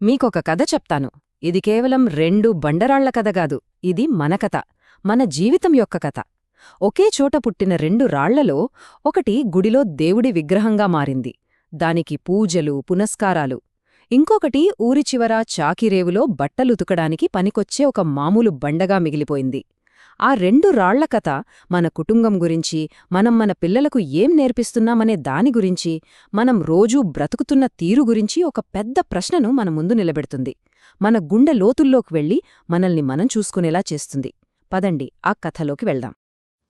మీకొక కథ చెప్తాను. ఇది కేవలం 2 బండరాళ్ల కథ గాదు. ఇది మన కథ. మన జీవితం యొక్క కథ. ఒకే చోట పుట్టిన 2 రాళ్లలో ఒకటి గుడిలో దేవుడి విగ్రహంగా మారింది. దానికి పూజలు, పునస్కారాలు. ఇంకొకటి ఊరి చివర చాకిరేవులో బట్టలుతకడానికి పనికొచ్చే ఒక మామూలు బండగా మిగిలిపోయింది. ఆ 2 రాళ్ల కథ మన కుటుంబం గురించి, మనం మన పిల్లలకు ఏం నేర్పిస్తున్నామనే దాని గురించి, మనం రోజూ బ్రతుకుతున్న తీరు గురించి ఒక పెద్ద ప్రశ్నను మన ముందు నిలబెడుతుంది. మన గుండె లోతుల్లోకి వెళ్ళి మనల్ని మనం చూసుకునేలా చేస్తుంది. పదండి ఆ కథలోకి వెళ్దాం.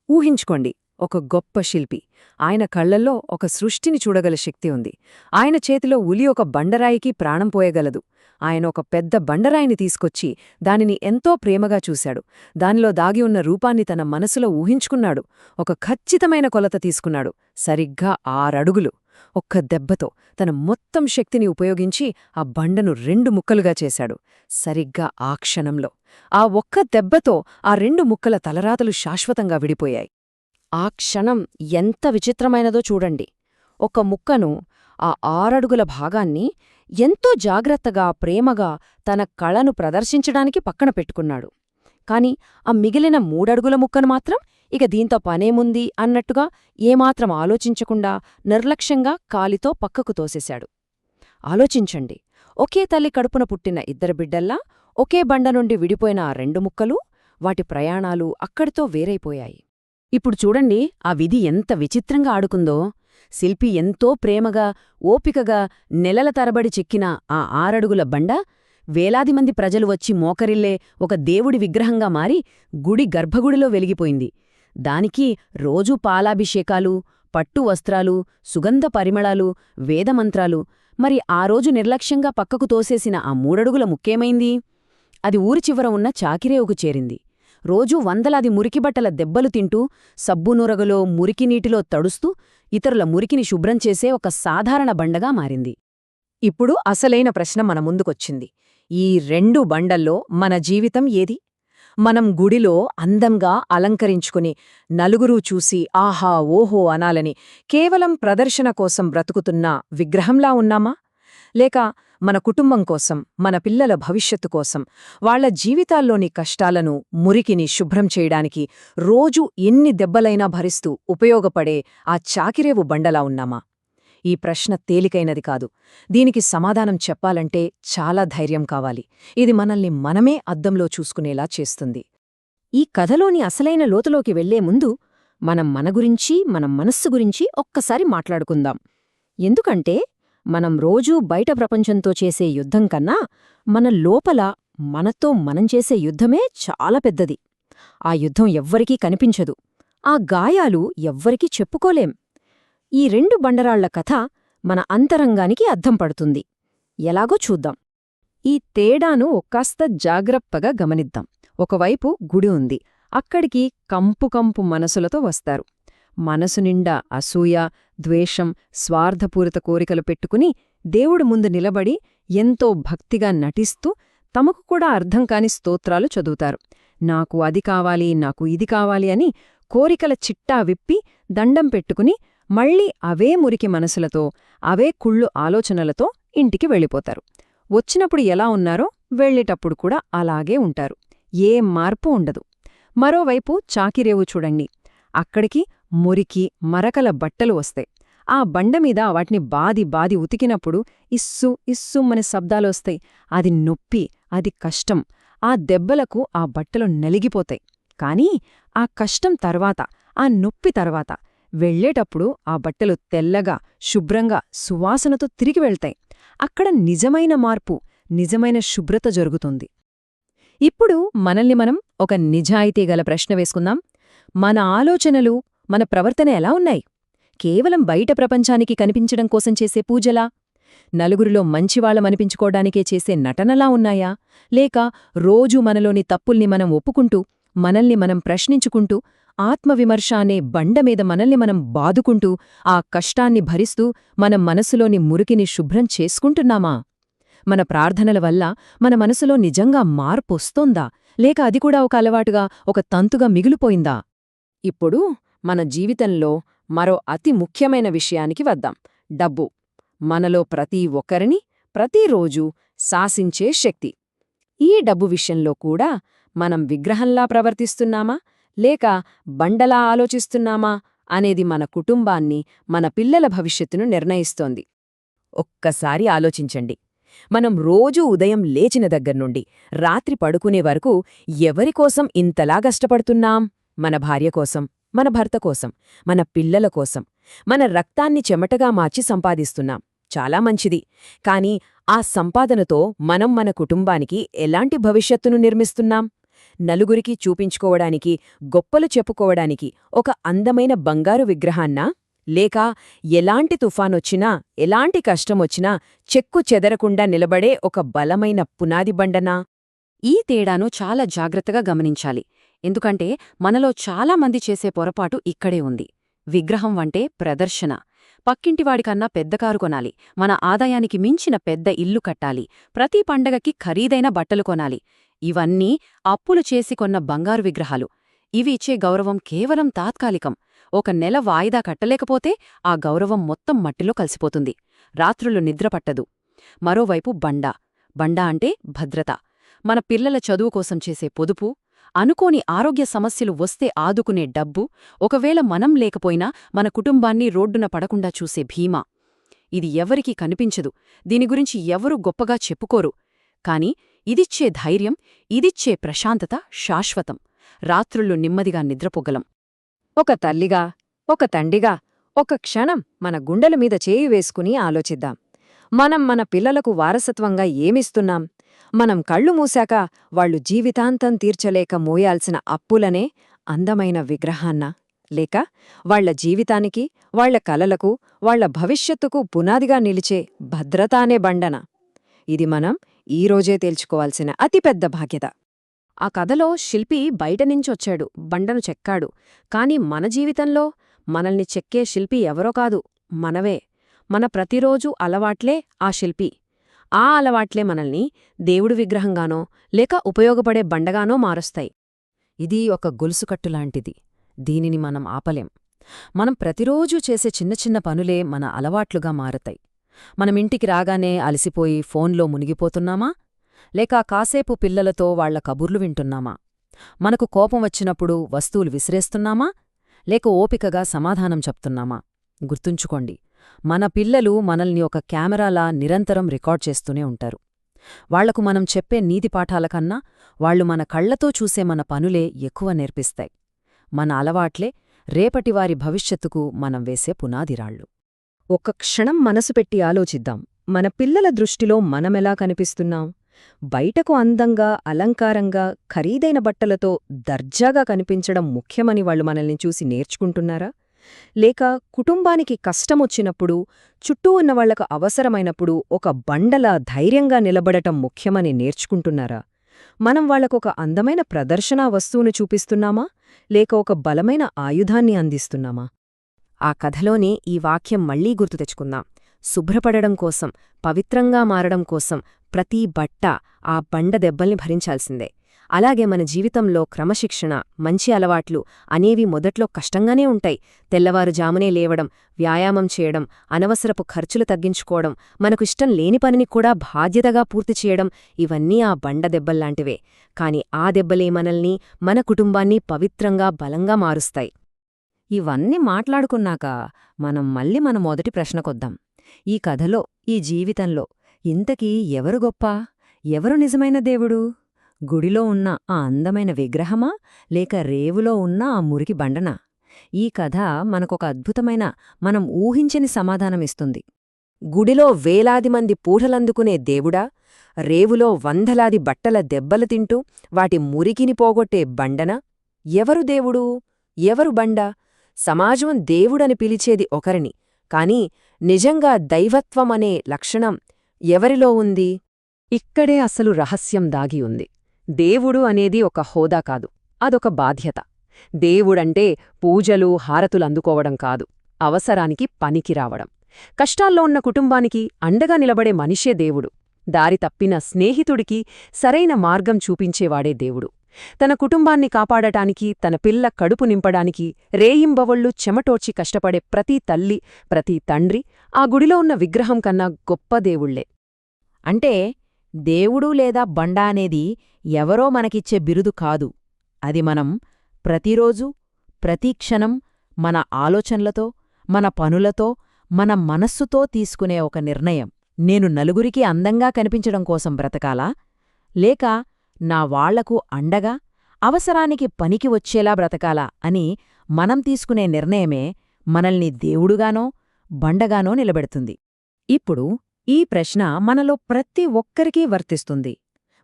ఊహించుకోండి, ఒక గొప్ప శిల్పి. ఆయన కళ్లల్లో ఒక సృష్టిని చూడగల శక్తి ఉంది. ఆయన చేతిలో ఉలి ఒక బండరాయికి ప్రాణం పోయగలదు. ఆయన ఒక పెద్ద బండరాయిని తీసుకొచ్చి దానిని ఎంతో ప్రేమగా చూశాడు. దానిలో దాగి ఉన్న రూపాన్ని తన మనసులో ఊహించుకున్నాడు. ఒక ఖచ్చితమైన కొలత తీసుకున్నాడు. సరిగ్గా 6 అడుగులు. ఒక్క దెబ్బతో తన మొత్తం శక్తిని ఉపయోగించి ఆ బండను 2 ముక్కలుగా చేశాడు. సరిగ్గా ఆ క్షణంలో, ఆ ఒక్క దెబ్బతో ఆ 2 ముక్కల తలరాతలు శాశ్వతంగా విడిపోయాయి. ఆ క్షణం ఎంత విచిత్రమైనదో చూడండి. ఒక ముక్కను, ఆ 6 అడుగుల భాగాన్ని ఎంతో జాగ్రత్తగా, ప్రేమగా తన కళను ప్రదర్శించడానికి పక్కన పెట్టుకున్నాడు. కాని ఆ మిగిలిన 3 అడుగుల ముక్కను మాత్రం ఇక దీంతో పనేముంది అన్నట్టుగా ఏమాత్రం ఆలోచించకుండా నిర్లక్ష్యంగా కాలితో పక్కకు తోసేశాడు. ఆలోచించండి, ఒకే తల్లి కడుపున పుట్టిన 2 బిడ్డల్లా ఒకే బండ నుండి విడిపోయిన ఆ 2 ముక్కలు, వాటి ప్రయాణాలు అక్కడితో వేరైపోయాయి. ఇప్పుడు చూడండి, ఆ విధి ఎంత విచిత్రంగా ఆడుకుందో. శిల్పి ఎంతో ప్రేమగా, ఓపికగా నెలల తరబడి చెక్కిన ఆ 6 అడుగుల బండ వేలాది మంది ప్రజలు వచ్చి మోకరిల్లే ఒక దేవుడి విగ్రహంగా మారి గుడి గర్భగుడిలో వెలిగిపోయింది. దానికి రోజూ పాలాభిషేకాలు, పట్టు వస్త్రాలు, సుగంధ పరిమళాలు, వేదమంత్రాలు. మరి ఆ రోజు నిర్లక్ష్యంగా పక్కకు తోసేసిన ఆ 3 అడుగుల ముక్కేమైంది? అది ఊరి చివర ఉన్న చాకిరేవుకు చేరింది. రోజూ వందలాది మురికిబట్టల దెబ్బలు తింటూ, సబ్బునూరగలో, మురికినీటిలో తడుస్తూ ఇతరుల మురికిని శుభ్రం చేసే ఒక సాధారణ బండగా మారింది. ఇప్పుడు అసలైన ప్రశ్న మన ముందుకొచ్చింది. ఈ 2 బండల్లో మన జీవితం ఏది? మనం గుడిలో అందంగా అలంకరించుకుని, నలుగురూ చూసి ఆహా ఓహో అనాలని కేవలం ప్రదర్శన కోసం బ్రతుకుతున్న విగ్రహంలా ఉన్నామా? లేక మన కుటుంబం కోసం, మన పిల్లల భవిష్యత్తు కోసం, వాళ్ల జీవితాల్లోని కష్టాలను, మురికిని శుభ్రం చేయడానికి రోజూ ఎన్ని దెబ్బలైనా భరిస్తూ ఉపయోగపడే ఆ చాకిరేవు బండలా ఉన్నామా? ఈ ప్రశ్న తేలికైనది కాదు. దీనికి సమాధానం చెప్పాలంటే చాలా ధైర్యం కావాలి. ఇది మనల్ని మనమే అద్దంలో చూసుకునేలా చేస్తుంది. ఈ కథలోని అసలైన లోతులోకి వెళ్లే ముందు మనం మన గురించి, మన మనస్సు గురించి ఒక్కసారి మాట్లాడుకుందాం. ఎందుకంటే మనం రోజూ బయట ప్రపంచంతో చేసే యుద్ధం కన్నా మన లోపల మనతో మనం చేసే యుద్ధమే చాలా పెద్దది. ఆ యుద్ధం ఎవ్వరికీ కనిపించదు. ఆ గాయాలు ఎవ్వరికీ చెప్పుకోలేం. ఈ 2 బండరాళ్ల కథ మన అంతరంగానికి అద్దం పడుతుంది. ఎలాగో చూద్దాం. ఈ తేడాను ఒక్కాస్త జాగ్రత్తగా గమనిద్దాం. ఒకవైపు గుడి ఉంది. అక్కడికి కంపు కంపు మనసులతో వస్తారు. మనసు నిండా అసూయ, ద్వేషం, స్వార్థపూరిత కోరికలు పెట్టుకుని దేవుడు ముందు నిలబడి ఎంతో భక్తిగా నటిస్తూ తమకు కూడా అర్థం కాని స్తోత్రాలు చదువుతారు. నాకు అది కావాలి, నాకు ఇది కావాలి అని కోరికల చిట్టా విప్పి దండం పెట్టుకుని మళ్లీ అవే మురికి మనసులతో, అవే కుళ్ళు ఆలోచనలతో ఇంటికి వెళ్ళిపోతారు. వచ్చినప్పుడు ఎలా ఉన్నారో వెళ్ళేటప్పుడు కూడా అలాగే ఉంటారు. ఏ మార్పు ఉండదు. మరోవైపు చాకిరేవు చూడండి. అక్కడికి మురికి, మరకల బట్టలు వస్తాయి. ఆ బండమీద వాటిని బాది ఉతికినప్పుడు ఇస్సు ఇస్సుమ్మని శబ్దాలొస్తాయి. అది నొప్పి, అది కష్టం. ఆ దెబ్బలకు ఆ బట్టలు నలిగిపోతాయి. కానీ ఆ కష్టం తర్వాత, ఆ నొప్పి తర్వాత వెళ్లేటప్పుడు ఆ బట్టలు తెల్లగా, శుభ్రంగా, సువాసనతో తిరిగి వెళ్తాయి. అక్కడ నిజమైన మార్పు, నిజమైన శుభ్రత జరుగుతుంది. ఇప్పుడు మనల్ని మనం ఒక నిజాయితీగల ప్రశ్న వేసుకుందాం. మన ఆలోచనలు, మన ప్రవర్తన ఎలా ఉన్నాయి? కేవలం బయట ప్రపంచానికి కనిపించడం కోసం చేసే పూజలా? నలుగురిలో మంచివాళ్లమనిపించుకోవడానికే చేసే నటనలా ఉన్నాయా? లేక రోజూ మనలోని తప్పుల్ని మనం ఒప్పుకుంటూ, మనల్ని మనం ప్రశ్నించుకుంటూ, ఆత్మవిమర్శ అనే బండమీద మనల్ని మనం బాదుకుంటూ, ఆ కష్టాన్ని భరిస్తూ మన మనసులోని మురికిని శుభ్రం చేసుకుంటున్నామా? మన ప్రార్థనల వల్ల మన మనసులో నిజంగా మార్పొస్తోందా? లేక అది కూడా ఒక అలవాటుగా, ఒక తంతుగా మిగిలిపోయిందా? ఇప్పుడు మన జీవితంలో మరో అతి ముఖ్యమైన విషయానికి వద్దాం. డబ్బు. మనలో ప్రతి ఒక్కరిని ప్రతిరోజూ శాసించే శక్తి. ఈ డబ్బు విషయంలో కూడా మనం విగ్రహంలా ప్రవర్తిస్తున్నామా లేక బండలా ఆలోచిస్తున్నామా అనేది మన కుటుంబాన్ని, మన పిల్లల భవిష్యత్తును నిర్ణయిస్తోంది. ఒక్కసారి ఆలోచించండి. మనం రోజూ ఉదయం లేచిన దగ్గర్నుండి రాత్రి పడుకునే వరకు ఎవరికోసం ఇంతలా కష్టపడుతున్నాం? మన భార్య కోసం, మన భర్త కోసం, మన పిల్లల కోసం, మన రక్తాన్ని చెమటగా మార్చి సంపాదిస్తున్నాం. చాలా మంచిది. కాని ఆ సంపాదనతో మనం మన కుటుంబానికి ఎలాంటి భవిష్యత్తును నిర్మిస్తున్నాం? నలుగురికి చూపించుకోవడానికి, గొప్పలు చెప్పుకోవడానికి ఒక అందమైన బంగారు విగ్రహాన్నా? లేక ఎలాంటి తుఫానొచ్చినా, ఎలాంటి కష్టమొచ్చినా చెక్కు చెదరకుండా నిలబడే ఒక బలమైన పునాది బండనా? ఈ తేడాను చాలా జాగ్రత్తగా గమనించాలి. ఎందుకంటే మనలో చాలామంది చేసే పొరపాటు ఇక్కడే ఉంది. విగ్రహం అంటే ప్రదర్శన. పక్కింటివాడికన్నా పెద్ద కారు కొనాలి, మన ఆదాయానికి మించిన పెద్ద ఇల్లు కట్టాలి, ప్రతి పండగకి ఖరీదైన బట్టలు కొనాలి. ఇవన్నీ అప్పులు చేసి కొన్న బంగారు విగ్రహాలు. ఇవి ఇచ్చే గౌరవం కేవలం తాత్కాలికం. ఒక నెల వాయిదా కట్టలేకపోతే ఆ గౌరవం మొత్తం మట్టిలో కలిసిపోతుంది. రాత్రులు నిద్రపట్టదు. మరోవైపు బండ అంటే భద్రత. మన పిల్లల చదువు కోసం చేసే పొదుపు, అనుకోని ఆరోగ్య సమస్యలు వస్తే ఆదుకునే డబ్బు, ఒకవేళ మనం లేకపోయినా మన కుటుంబాన్ని రోడ్డున పడకుండా చూసే భీమా. ఇది ఎవరికీ కనిపించదు, దీని గురించి ఎవరూ గొప్పగా చెప్పుకోరు. కాని ఇదిచ్చే ధైర్యం, ఇదిచ్చే ప్రశాంతత శాశ్వతం. రాత్రుళ్ళు నెమ్మదిగా నిద్రపోగలం. ఒక తల్లిగా, ఒక తండ్రిగా ఒక క్షణం మన గుండెల మీద చేయి వేసుకుని ఆలోచిద్దాం. మనం మన పిల్లలకు వారసత్వంగా ఏమిస్తున్నాం? మనం కళ్ళు మూశాక వాళ్లు జీవితాంతం తీర్చలేక మోయాల్సిన అప్పులనే అందమైన విగ్రహాన్నా? లేక వాళ్ల జీవితానికి, వాళ్ల కలలకు, వాళ్ల భవిష్యత్తుకు పునాదిగా నిలిచే భద్రతానే బండనా? ఇది మనం ఈరోజే తేల్చుకోవాల్సిన అతిపెద్ద బాధ్యత. ఆ కథలో శిల్పి బయటనించొచ్చాడు, బండను చెక్కాడు. కాని మన జీవితంలో మనల్ని చెక్కే శిల్పి ఎవరో కాదు, మనవే. మన ప్రతిరోజూ అలవాట్లే ఆ శిల్పి. ఆ అలవాట్లే మనల్ని దేవుడి విగ్రహంగానో లేక ఉపయోగపడే బండగానో మారుస్తాయి. ఇది ఒక గొలుసుకట్టులాంటిది. దీనిని మనం ఆపలేం. మనం ప్రతిరోజూ చేసే చిన్న చిన్న పనులే మన అలవాట్లుగా మారతాయి. మనమింటికి రాగానే అలసిపోయి ఫోన్లో మునిగిపోతున్నామా? లేక కాసేపు పిల్లలతో వాళ్ల కబుర్లు వింటున్నామా? మనకు కోపం వచ్చినప్పుడు వస్తువులు విసిరేస్తున్నామా? లేక ఓపికగా సమాధానం చెప్తున్నామా? గుర్తుంచుకోండి, మన పిల్లలు మనల్ని ఒక కెమెరాలా నిరంతరం రికార్డ్ చేస్తూనే ఉంటారు. వాళ్లకు మనం చెప్పే నీతిపాఠాల కన్నా వాళ్లు మన కళ్లతో చూసే మన పనులే ఎక్కువ నేర్పిస్తాయి. మన అలవాట్లే రేపటివారి భవిష్యత్తుకు మనం వేసే పునాదిరాళ్లు. ఒక్క క్షణం మనసు పెట్టి ఆలోచిద్దాం. మన పిల్లల దృష్టిలో మనమెలా కనిపిస్తున్నాం? బయటకు అందంగా, అలంకారంగా, ఖరీదైన బట్టలతో దర్జాగా కనిపించడం ముఖ్యమని వాళ్లు మనల్ని చూసి నేర్చుకుంటున్నారా? లేక కుటుంబానికి కష్టమొచ్చినప్పుడు, చుట్టూ ఉన్నవాళ్లకు అవసరమైనప్పుడు ఒక బండలా ధైర్యంగా నిలబడటం ముఖ్యమని నేర్చుకుంటున్నారా? మనం వాళ్లకొక అందమైన ప్రదర్శనా వస్తువును చూపిస్తున్నామా? లేక ఒక బలమైన ఆయుధాన్ని అందిస్తున్నామా? ఆ కథలోనే ఈ వాక్యం మళ్లీ గుర్తు తెచ్చుకుందాం. శుభ్రపడడం కోసం, పవిత్రంగా మారడం కోసం ప్రతి బట్ట ఆ బండ దెబ్బల్ని భరించాల్సిందే. అలాగే మన జీవితంలో క్రమశిక్షణ, మంచి అలవాట్లు అనేవి మొదట్లో కష్టంగానే ఉంటాయి. తెల్లవారుజామునే లేవడం, వ్యాయామం చేయడం, అనవసరపు ఖర్చులు తగ్గించుకోవడం, మనకు ఇష్టం లేని పనిని కూడా బాధ్యతగా పూర్తి చేయడం, ఇవన్నీ ఆ బండ దెబ్బల్లాంటివే. కాని ఆ దెబ్బలే మనల్ని, మన కుటుంబాన్ని పవిత్రంగా, బలంగా మారుస్తాయి. ఇవన్నీ మాట్లాడుకున్నాక మనం మళ్ళీ మన మొదటి ప్రశ్నకొద్దాం. ఈ కథలో, ఈ జీవితంలో ఇంతకీ ఎవరు గొప్ప? ఎవరు నిజమైన దేవుడు? గుడిలో ఉన్న ఆ అందమైన విగ్రహమా? లేక రేవులో ఉన్న ఆ మురికి బండనా? ఈ కథ మనకొక అద్భుతమైన, మనం ఊహించని సమాధానమిస్తుంది. గుడిలో వేలాది మంది పూటలందుకునే దేవుడా? రేవులో వందలాది బట్టల దెబ్బలు తింటూ వాటి మురికిని పోగొట్టే బండనా? ఎవరు దేవుడు? ఎవరు బండ? సమాజం దేవుడని పిలిచేది ఒకరిని, కాని నిజంగా దైవత్వమనే లక్షణం ఎవరిలో ఉంది? ఇక్కడే అసలు రహస్యం దాగి ఉంది. దేవుడు అనేది ఒక హోదా కాదు, అదొక బాధ్యత. దేవుడంటే పూజలు, హారతులందుకోవడం కాదు, అవసరానికి పనికిరావడం. కష్టాల్లో ఉన్న కుటుంబానికి అండగా నిలబడే మనిషే దేవుడు. దారి తప్పిన స్నేహితుడికి సరైన మార్గం చూపించేవాడే దేవుడు. తన కుటుంబాన్ని కాపాడటానికి, తన పిల్ల కడుపు నింపడానికి రేయింబవళ్లు చెమటోడ్చి కష్టపడే ప్రతి తల్లి, ప్రతి తండ్రి ఆ గుడిలో ఉన్న విగ్రహం కన్నా గొప్ప దేవుళ్లే. అంటే దేవుడు లేదా బండ అనేది ఎవరో మనకిచ్చే బిరుదు కాదు. అది మనం ప్రతిరోజూ, ప్రతి క్షణం మన ఆలోచనలతో, మన పనులతో, మన మనస్సుతో తీసుకునే ఒక నిర్ణయం. నేను నలుగురికి అందంగా కనిపించడం కోసం బ్రతకాలా, లేక నా వాళ్లకు అండగా, అవసరానికి పనికి వచ్చేలా బ్రతకాలా అని మనం తీసుకునే నిర్ణయమే మనల్ని దేవుడుగానో, బండగానో నిలబెడుతుంది. ఇప్పుడు ఈ ప్రశ్న మనలో ప్రతి ఒక్కరికీ వర్తిస్తుంది.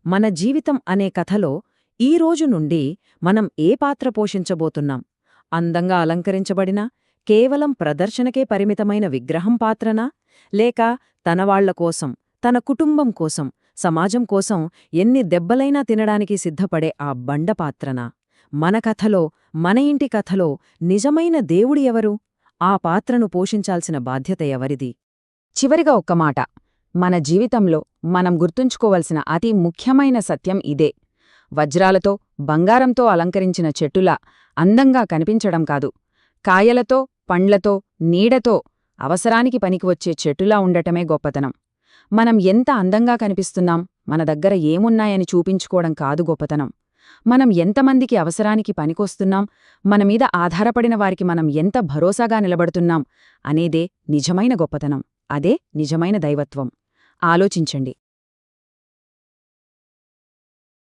మన జీవితం అనే కథలో ఈ రోజు నుండి మనం ఏ పాత్ర పోషించబోతున్నాం? అందంగా అలంకరించబడిన, కేవలం ప్రదర్శనకే పరిమితమైన విగ్రహం పాత్రనా? లేక తనవాళ్ల కోసం, తన కుటుంబం కోసం, సమాజం కోసం ఎన్ని దెబ్బలైనా తినడానికి సిద్ధపడే ఆ బండ పాత్రనా? మన కథలో, మన ఇంటి కథలో నిజమైన దేవుడు ఎవరు? ఆ పాత్రను పోషించాల్సిన బాధ్యత ఎవరిది? చివరిగా ఒక్క మాట. మన జీవితంలో మనం గుర్తుంచుకోవలసిన అతి ముఖ్యమైన సత్యం ఇదే. వజ్రాలతో, బంగారంతో అలంకరించిన చెట్టులా అందంగా కనిపించడం కాదు, కాయలతో, పండ్లతో, నీడతో అవసరానికి పనికివచ్చే చెట్టులా ఉండటమే గొప్పతనం. మనం ఎంత అందంగా కనిపిస్తున్నాం, మన దగ్గర ఏమున్నాయని చూపించుకోవడం కాదు గొప్పతనం. మనం ఎంతమందికి అవసరానికి పనికొస్తున్నాం, మనమీద ఆధారపడిన వారికి మనం ఎంత భరోసాగా నిలబడుతున్నాం అనేదే నిజమైన గొప్పతనం. అదే నిజమైన దైవత్వం. ఆలోచించండి.